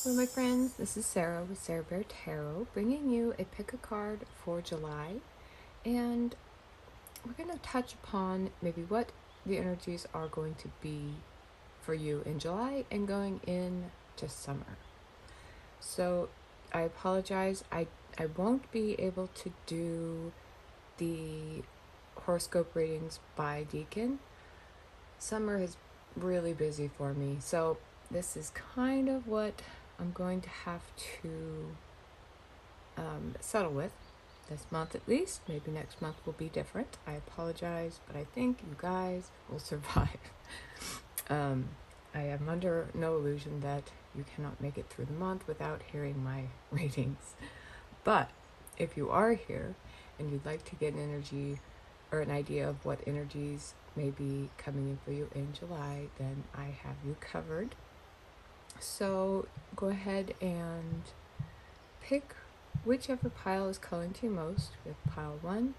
Hello, my friends. This is Sarah with Sarah Bear Tarot, bringing you a pick a card for July. And we're going to touch upon maybe what the energies are going to be for you in July and going into summer. So I apologize. I won't be able to do the horoscope readings by Deacon. Summer is really busy for me. So this is kind of what I'm going to have to settle with this month at least. Maybe next month will be different. I apologize, but I think you guys will survive. I am under no illusion that you cannot make it through the month without hearing my readings. But if you are here and you'd like to get an energy or an idea of what energies may be coming in for you in July, then I have you covered. So go ahead and pick whichever pile is calling to you most. We have pile 1,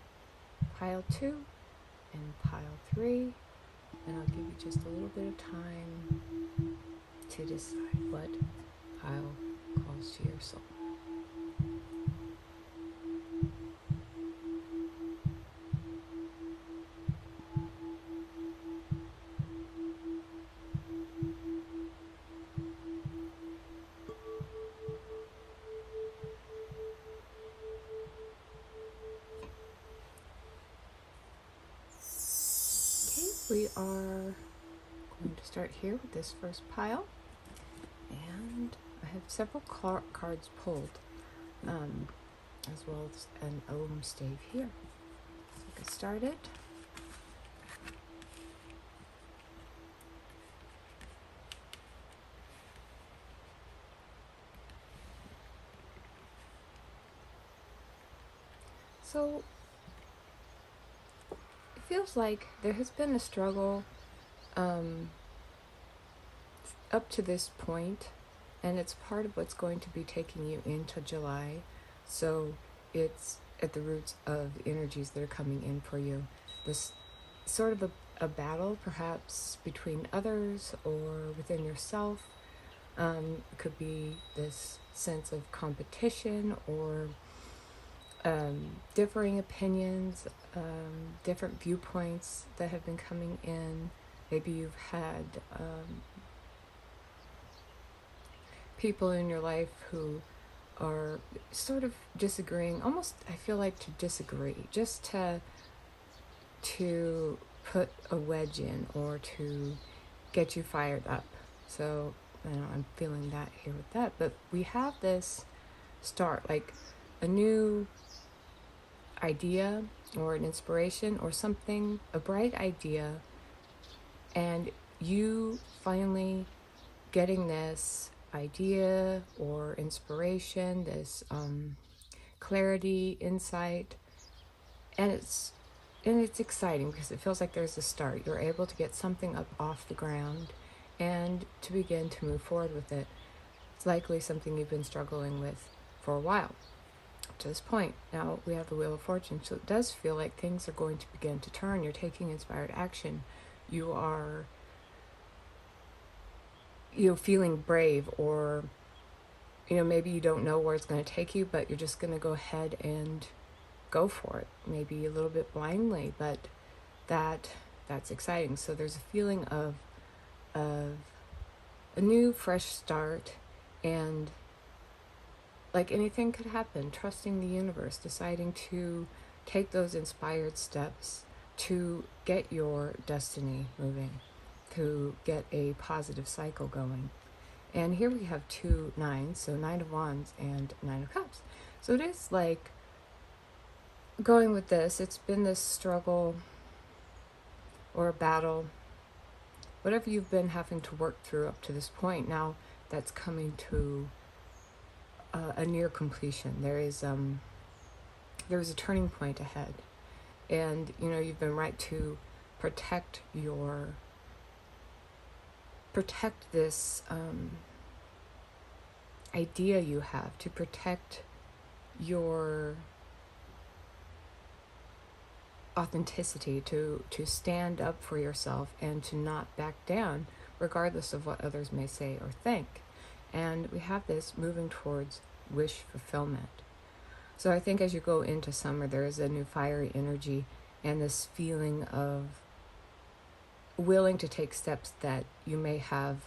pile 2, and pile 3. And I'll give you just a little bit of time to decide what pile calls to your soul. We are going to start here with this first pile, and I have several cards pulled, as well as an Om stave here. So get started. So it feels like there has been a struggle up to this point, and it's part of what's going to be taking you into July. So it's at the roots of the energies that are coming in for you. This sort of a battle, perhaps between others or within yourself. It could be this sense of competition or differing opinions, different viewpoints that have been coming in. Maybe you've had people in your life who are sort of disagreeing, almost I feel like to disagree, just to put a wedge in or to get you fired up. So I'm feeling that here with that. But we have this start, like a new idea or an inspiration or something, a bright idea, and you finally getting this idea or inspiration, this clarity, insight, and it's exciting because it feels like there's a start. You're able to get something up off the ground and to begin to move forward with it. It's likely something you've been struggling with for a while to this point. Now we have the Wheel of Fortune, so it does feel like things are going to begin to turn. You're taking inspired action. You are feeling brave, or maybe you don't know where it's going to take you, but you're just going to go ahead and go for it, maybe a little bit blindly, but that's exciting. So there's a feeling of a new fresh start, and like anything could happen, trusting the universe, deciding to take those inspired steps to get your destiny moving, to get a positive cycle going. And here we have 2 nines, so 9 of Wands and 9 of Cups. So it is like going with this, it's been this struggle or a battle, whatever you've been having to work through up to this point. Now that's coming to a near completion. There is a turning point ahead, and you've been right to protect this idea you have, to protect your authenticity, to stand up for yourself and to not back down regardless of what others may say or think. and we have this moving towards wish fulfillment. So I think as you go into summer, there is a new fiery energy and this feeling of willing to take steps that you may have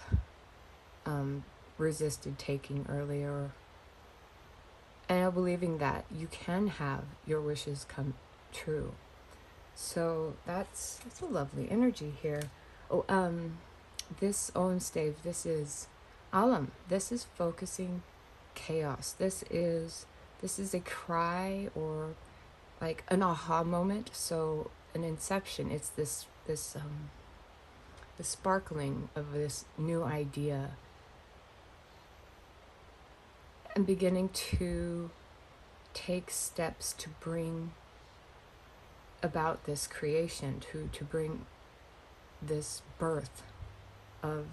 resisted taking earlier, and believing that you can have your wishes come true. So that's a lovely energy here. This Om stave, this is Alam. This is focusing chaos. This is a cry, or like an aha moment. So an inception. It's this the sparkling of this new idea, and beginning to take steps to bring about this creation, to bring this birth of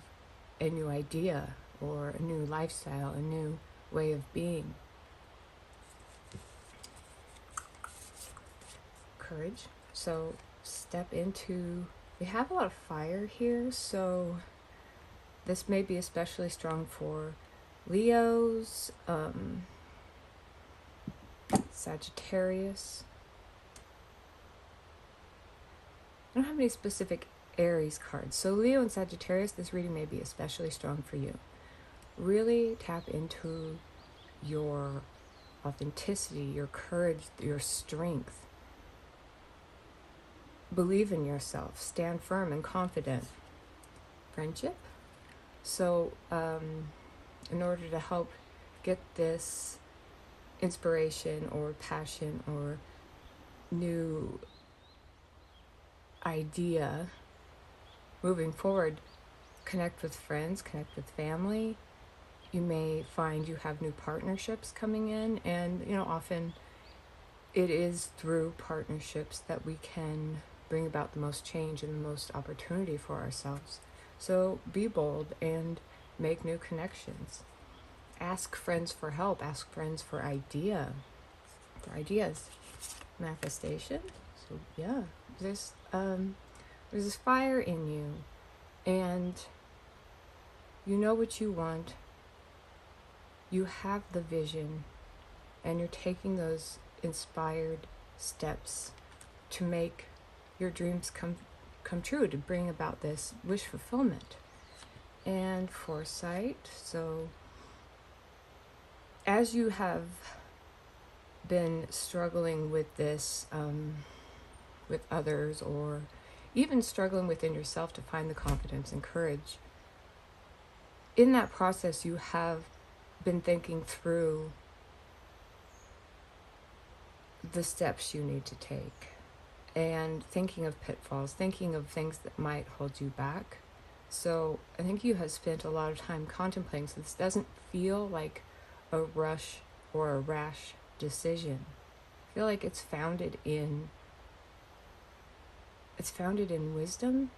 a new idea or a new lifestyle, a new way of being. Courage. So step into, we have a lot of fire here, so this may be especially strong for Leos, Sagittarius. I don't have any specific Aries cards. So Leo and Sagittarius, this reading may be especially strong for you. Really tap into your authenticity, your courage, your strength. Believe in yourself. Stand firm and confident. Friendship. So in order to help get this inspiration or passion or new idea moving forward, connect with friends, connect with family. You may find you have new partnerships coming in, and often it is through partnerships that we can bring about the most change and the most opportunity for ourselves. So be bold and make new connections. Ask friends for help. Ask friends for ideas. Manifestation. So yeah, there's this fire in you, and you know what you want. You have the vision, and you're taking those inspired steps to make your dreams come true, to bring about this wish fulfillment. And foresight. So as you have been struggling with this with others, or even struggling within yourself to find the confidence and courage, in that process you have been thinking through the steps you need to take, and thinking of pitfalls, thinking of things that might hold you back. So I think you have spent a lot of time contemplating, so this doesn't feel like a rush or a rash decision. I feel like it's founded in wisdom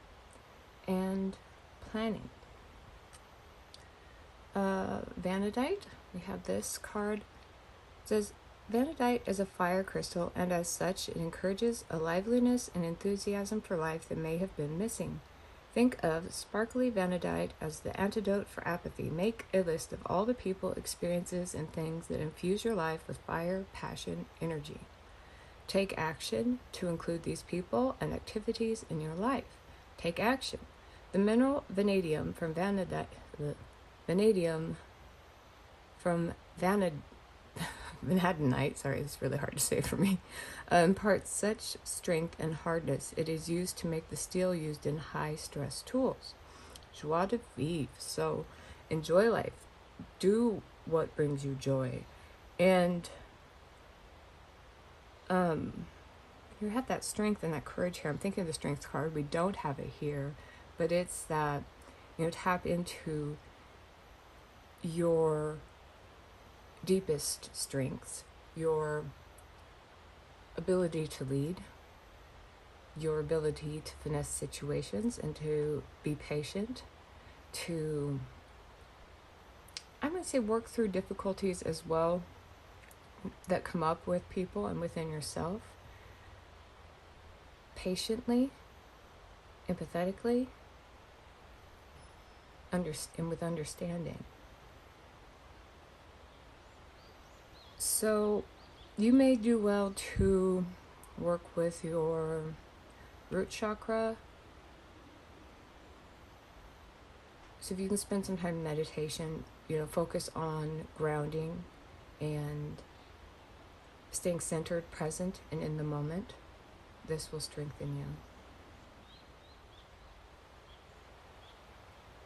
and planning. Vanadite, we have this card. It says, Vanadite is a fire crystal, and as such, it encourages a liveliness and enthusiasm for life that may have been missing. Think of sparkly vanadite as the antidote for apathy. Make a list of all the people, experiences, and things that infuse your life with fire, passion, energy. Take action to include these people and activities in your life. Take action. The mineral vanadium from vanadite, vanadinite, sorry, it's really hard to say for me, imparts such strength and hardness. It is used to make the steel used in high-stress tools. Joie de vivre. So enjoy life. Do what brings you joy. And you have that strength and that courage here. I'm thinking of the strength card. We don't have it here, but it's that, tap into your deepest strengths, your ability to lead, your ability to finesse situations and to be patient, to, I'm going to say, work through difficulties as well that come up with people and within yourself, patiently, empathetically, and with understanding. So you may do well to work with your root chakra. So if you can spend some time in meditation, focus on grounding and staying centered, present, and in the moment. This will strengthen you.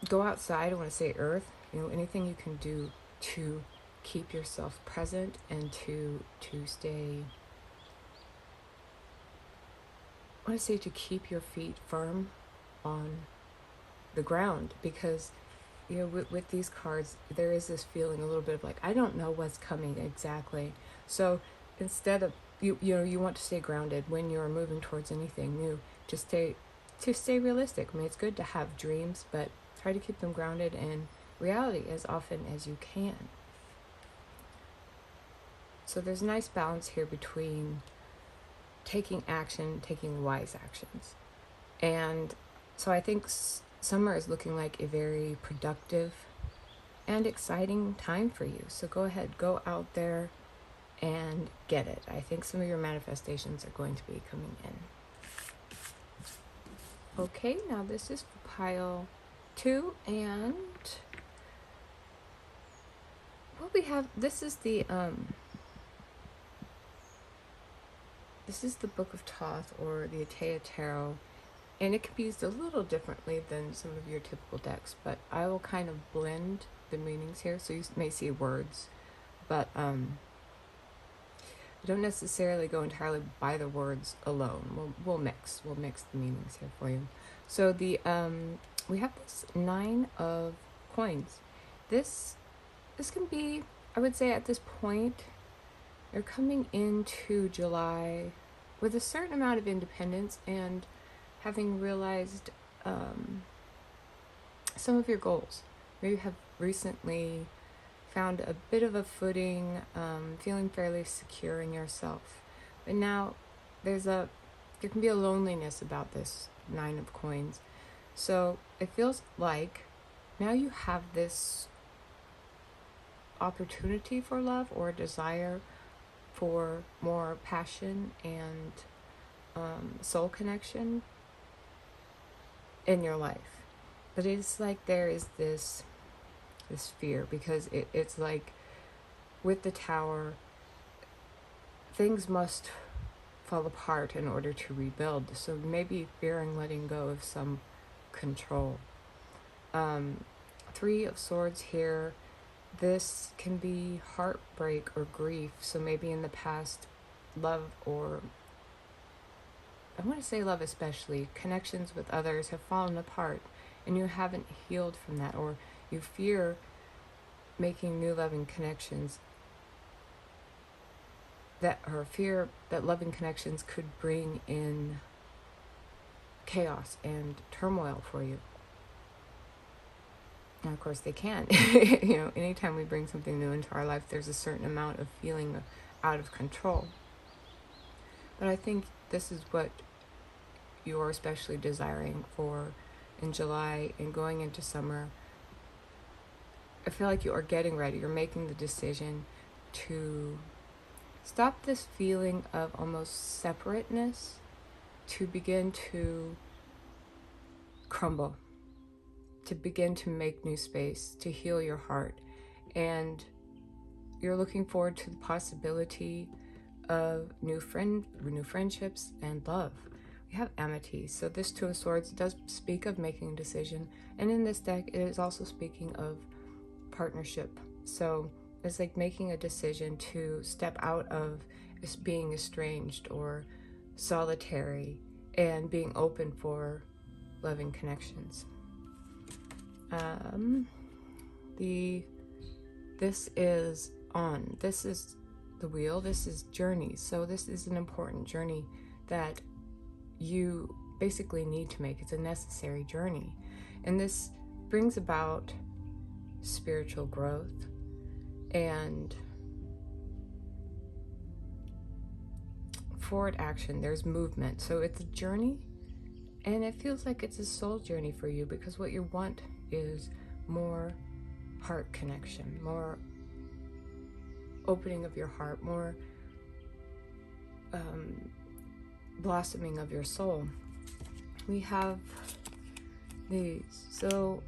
Go outside, I want to say earth, anything you can do to keep yourself present and to stay, I want to say to keep your feet firm on the ground, because with these cards there is this feeling a little bit of like, I don't know what's coming exactly. So instead of you want to stay grounded when you're moving towards anything new, to stay realistic. I mean, it's good to have dreams, but try to keep them grounded in reality as often as you can. So there's a nice balance here between taking action, taking wise actions. And so I think summer is looking like a very productive and exciting time for you. So go ahead, go out there and get it. I think some of your manifestations are going to be coming in. Okay, now this is for pile 2, and what we have, this is the Book of Thoth, or the Atea Tarot, and it can be used a little differently than some of your typical decks, but I will kind of blend the meanings here, so you may see words, but don't necessarily go entirely by the words alone. We'll mix the meanings here for you. So the we have this 9 of coins. This can be, I would say at this point, you're coming into July with a certain amount of independence and having realized some of your goals. Maybe you have recently found a bit of a footing, feeling fairly secure in yourself. But now there can be a loneliness about this 9 of coins. So it feels like now you have this opportunity for love, or a desire for more passion and soul connection in your life. But it's like there is this fear, because it's like with the Tower, things must fall apart in order to rebuild. So maybe fearing letting go of some control. 3 of Swords here. This can be heartbreak or grief. So maybe in the past, love, or I want to say love especially, connections with others have fallen apart and you haven't healed from that, or you fear making new loving connections, fear that loving connections could bring in chaos and turmoil for you. And of course they can. Anytime we bring something new into our life, there's a certain amount of feeling out of control. But I think this is what you're especially desiring for in July and going into summer. I feel like you are getting ready. You're making the decision to stop this feeling of almost separateness, to begin to crumble, to begin to make new space, to heal your heart. And you're looking forward to the possibility of new friendships and love. We have Amity. So this 2 of Swords does speak of making a decision. And in this deck, it is also speaking of partnership. So it's like making a decision to step out of being estranged or solitary and being open for loving connections. This is the Wheel. This is journeys. So this is an important journey that you basically need to make. It's a necessary journey. And this brings about spiritual growth and forward action. There's movement. So it's a journey, and it feels like it's a soul journey for you, because what you want is more heart connection, more opening of your heart, more blossoming of your soul. We have these. So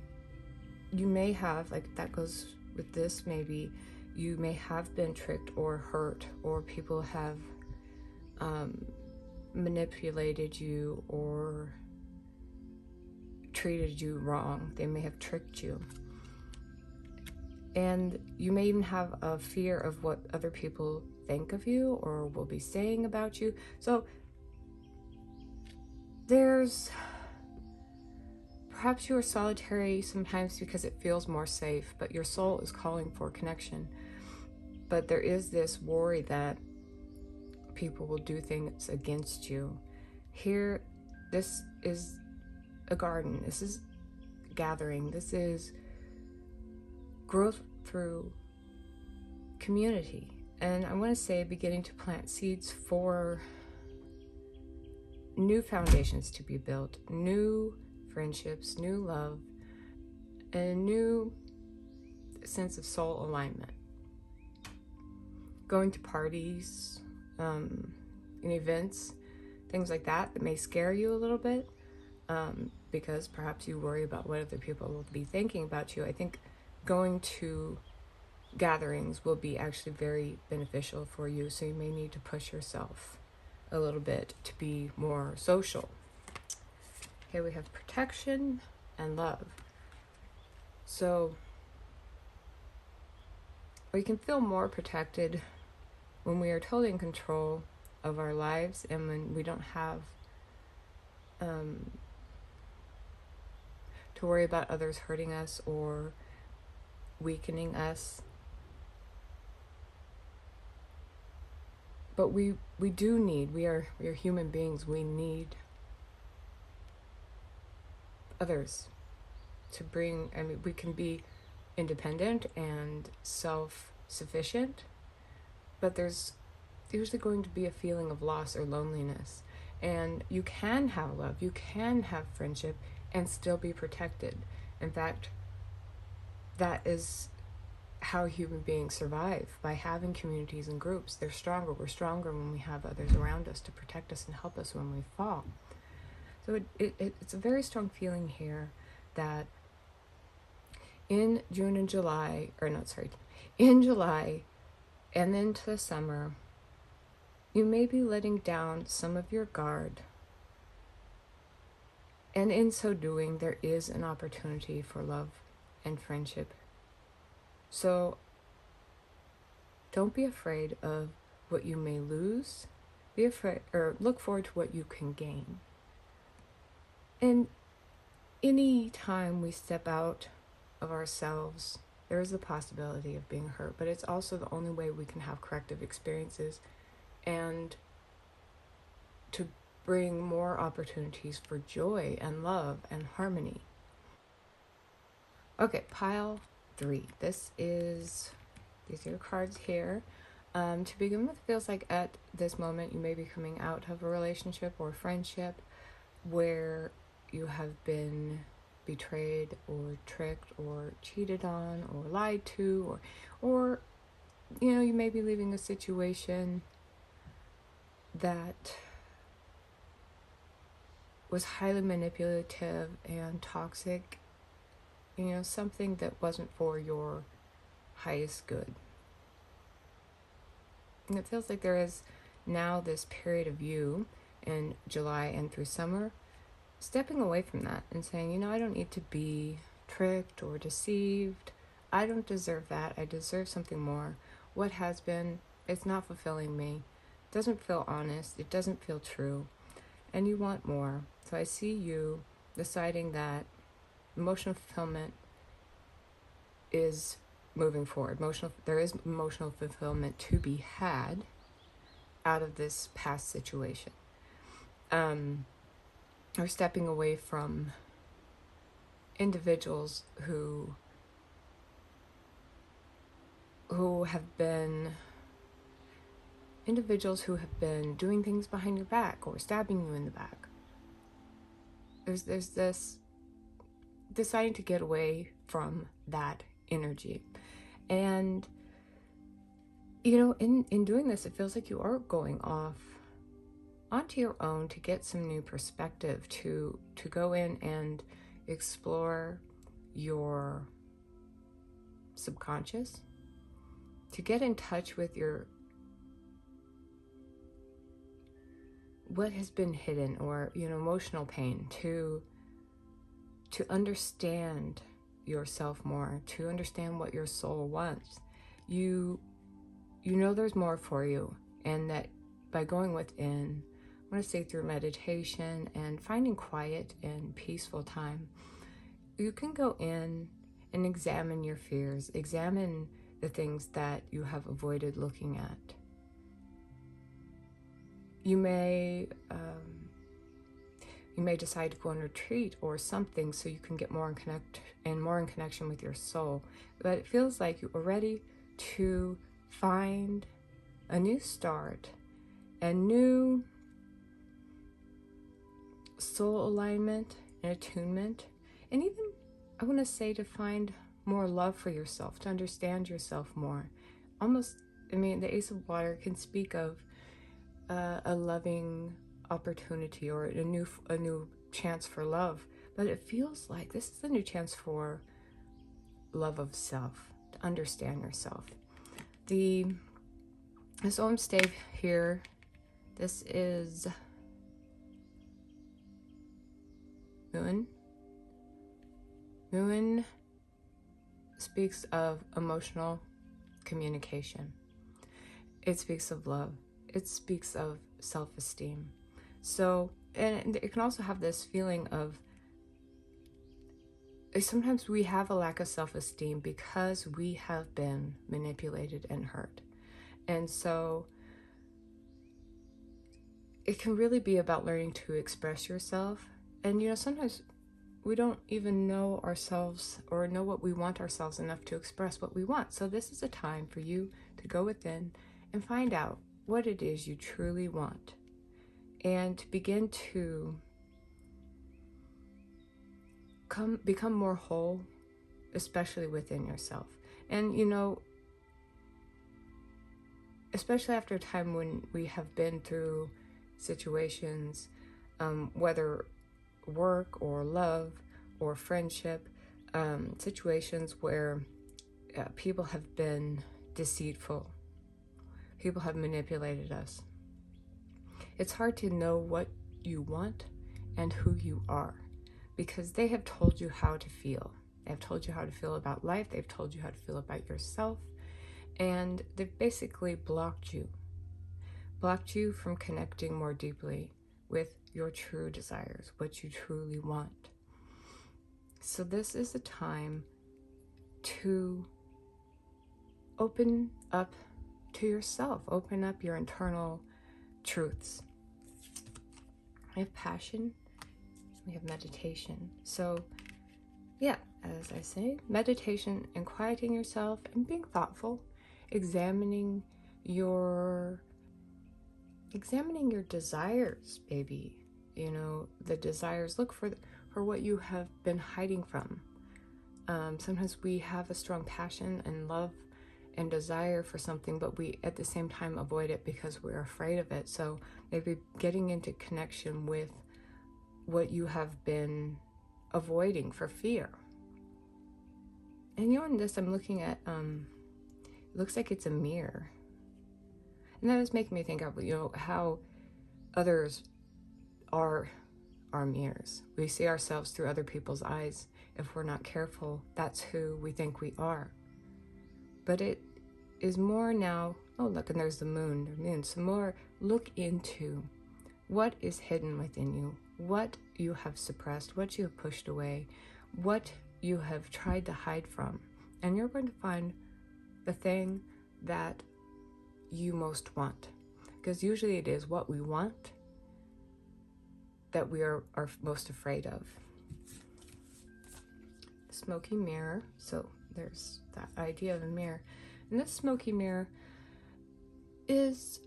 you may have, like, that goes with this, maybe you may have been tricked or hurt, or people have manipulated you or treated you wrong. They may have tricked you. And you may even have a fear of what other people think of you or will be saying about you. So perhaps you are solitary sometimes because it feels more safe, but your soul is calling for connection. But there is this worry that people will do things against you. Here, this is a garden. This is gathering. This is growth through community. And I want to say beginning to plant seeds for new foundations to be built, new friendships, new love, and a new sense of soul alignment. Going to parties, and events, things like that may scare you a little bit, because perhaps you worry about what other people will be thinking about you. I think going to gatherings will be actually very beneficial for you, so you may need to push yourself a little bit to be more social. Okay, we have protection and love. So we can feel more protected when we are totally in control of our lives, and when we don't have to worry about others hurting us or weakening us. But we do need, we are human beings, we need others to bring, I mean, we can be independent and self-sufficient, but there's usually going to be a feeling of loss or loneliness. And you can have love, you can have friendship, and still be protected. In fact, that is how human beings survive, by having communities and groups. They're stronger. We're stronger when we have others around us to protect us and help us when we fall. So it's a very strong feeling here that in June and July, in July and into the summer, you may be letting down some of your guard. And in so doing, there is an opportunity for love and friendship. So don't be afraid of what you may lose. Be afraid, or look forward to what you can gain. And any time we step out of ourselves, there is the possibility of being hurt, but it's also the only way we can have corrective experiences and to bring more opportunities for joy and love and harmony. Okay, pile 3. These are your cards here. To begin with, it feels like at this moment you may be coming out of a relationship or friendship where you have been betrayed or tricked or cheated on or lied to, or you may be leaving a situation that was highly manipulative and toxic, something that wasn't for your highest good. And it feels like there is now this period of you in July and through summer stepping away from that and saying, I don't need to be tricked or deceived. I don't deserve that. I deserve something more. What has been, it's not fulfilling me. It doesn't feel honest. It doesn't feel true. And you want more. So I see you deciding that emotional fulfillment is moving forward. There is emotional fulfillment to be had out of this past situation. Or stepping away from individuals who have been doing things behind your back or stabbing you in the back. There's this deciding to get away from that energy. And You know, in doing this, it feels like you are going off onto your own to get some new perspective, to go in and explore your subconscious, to get in touch with your what has been hidden, or emotional pain, to understand yourself more, to understand what your soul wants. You know there's more for you, and that by going within, I want to say through meditation and finding quiet and peaceful time, you can go in and examine your fears, examine the things that you have avoided looking at. You may decide to go on retreat or something so you can get more in connection with your soul. But it feels like you are ready to find a new start, a new soul alignment and attunement, and even, I want to say, to find more love for yourself, to understand yourself more. Almost, the Ace of Water can speak of a loving opportunity, or a new chance for love, but it feels like this is a new chance for love of self, to understand yourself. This Om stave here, this is Moon. Moon speaks of emotional communication. It speaks of love. It speaks of self-esteem. So, and it can also have this feeling of, sometimes we have a lack of self-esteem because we have been manipulated and hurt. And so it can really be about learning to express yourself. And sometimes we don't even know ourselves or know what we want ourselves enough to express what we want. So this is a time for you to go within and find out what it is you truly want, and to begin to become more whole, especially within yourself. And especially after a time when we have been through situations, whether work or love or friendship, situations where people have been deceitful, people have manipulated us. It's hard to know what you want and who you are, because they have told you how to feel. They've told you how to feel about life. They've told you how to feel about yourself. And they've basically blocked you from connecting more deeply with your true desires, what you truly want. So this is a time to open up to yourself, open up your internal truths. We have passion, we have meditation. So yeah, as I say, meditation and quieting yourself and being thoughtful, examining your desires, baby. The desires, look for what you have been hiding from. Sometimes we have a strong passion and love and desire for something, but we at the same time avoid it because we're afraid of it. So maybe getting into connection with what you have been avoiding for fear. And in this, I'm looking at, it looks like it's a mirror. And that was making me think of, how others are our mirrors. We see ourselves through other people's eyes. If we're not careful, that's who we think we are. But it is more now, oh look, and there's the moon. Some more look into what is hidden within you, what you have suppressed, what you have pushed away, what you have tried to hide from. And you're going to find the thing that you most want. Because usually it is what we want that we are most afraid of. Smoky mirror. So there's that idea of a mirror. And this smoky mirror is,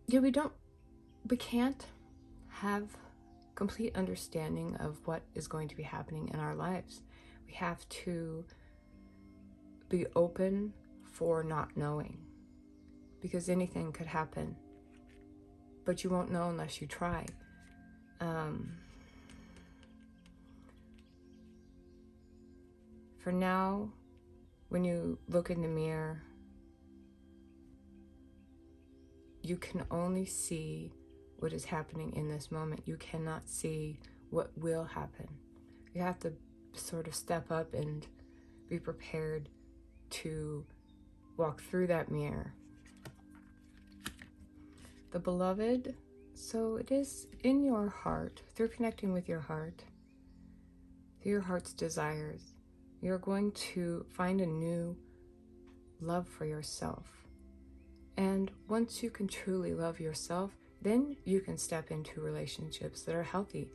we can't have complete understanding of what is going to be happening in our lives. We have to be open for not knowing, because anything could happen, but you won't know unless you try. For now, when you look in the mirror, you can only see what is happening in this moment. You cannot see what will happen. You have to sort of step up and be prepared to walk through that mirror. The beloved, so it is in your heart, through connecting with your heart, through your heart's desires, you're going to find a new love for yourself. And once you can truly love yourself, then you can step into relationships that are healthy,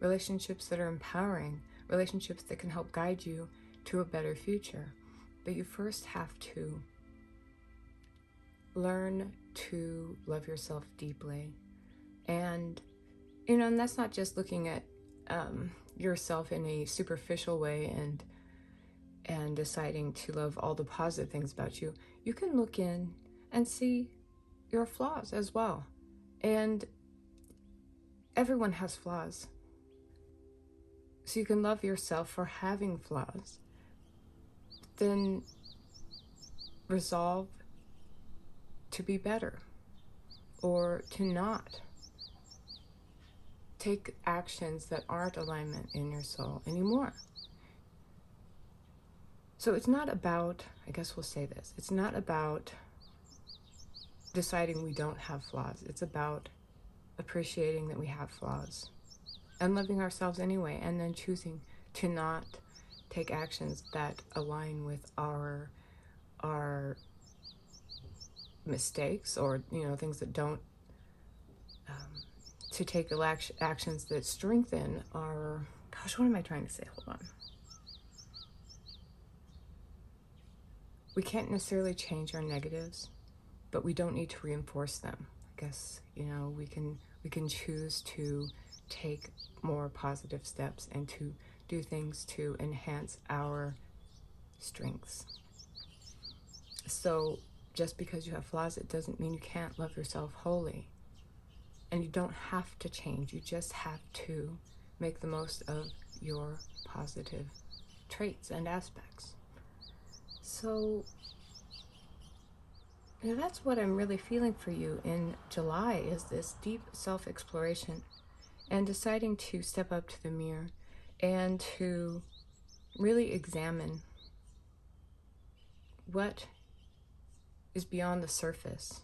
relationships that are empowering, relationships that can help guide you to a better future. But you first have to learn to love yourself deeply. And, and that's not just looking at yourself in a superficial way and deciding to love all the positive things about you. You can look in and see your flaws as well. And everyone has flaws. So you can love yourself for having flaws. Then resolve to be better, or to not take actions that aren't alignment in your soul anymore. So it's not about, I guess we'll say this, it's not about deciding we don't have flaws. It's about appreciating that we have flaws and loving ourselves anyway, and then choosing to not take actions that align with our mistakes, or things that don't, to take actions that strengthen our, gosh, what am I trying to say? Hold on. We can't necessarily change our negatives, but we don't need to reinforce them. I guess, we can choose to take more positive steps and to do things to enhance our strengths. So just because you have flaws, it doesn't mean you can't love yourself wholly. And you don't have to change. You just have to make the most of your positive traits and aspects. So that's what I'm really feeling for you in July, is this deep self-exploration and deciding to step up to the mirror and to really examine what is beyond the surface,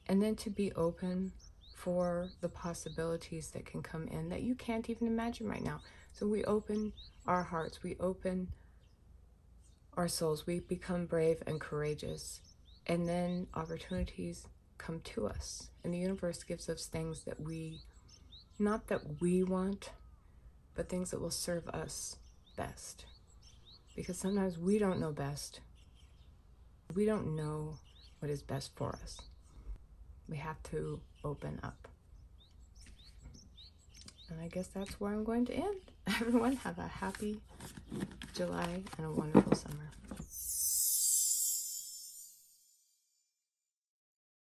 and then to be open for the possibilities that can come in that you can't even imagine right now. So we open our hearts, we open our souls, we become brave and courageous, and then opportunities come to us, and the universe gives us things that not that we want, but things that will serve us best. Because sometimes we don't know best. We don't know what is best for us. We have to open up. And I guess that's where I'm going to end. Everyone have a happy July and a wonderful summer.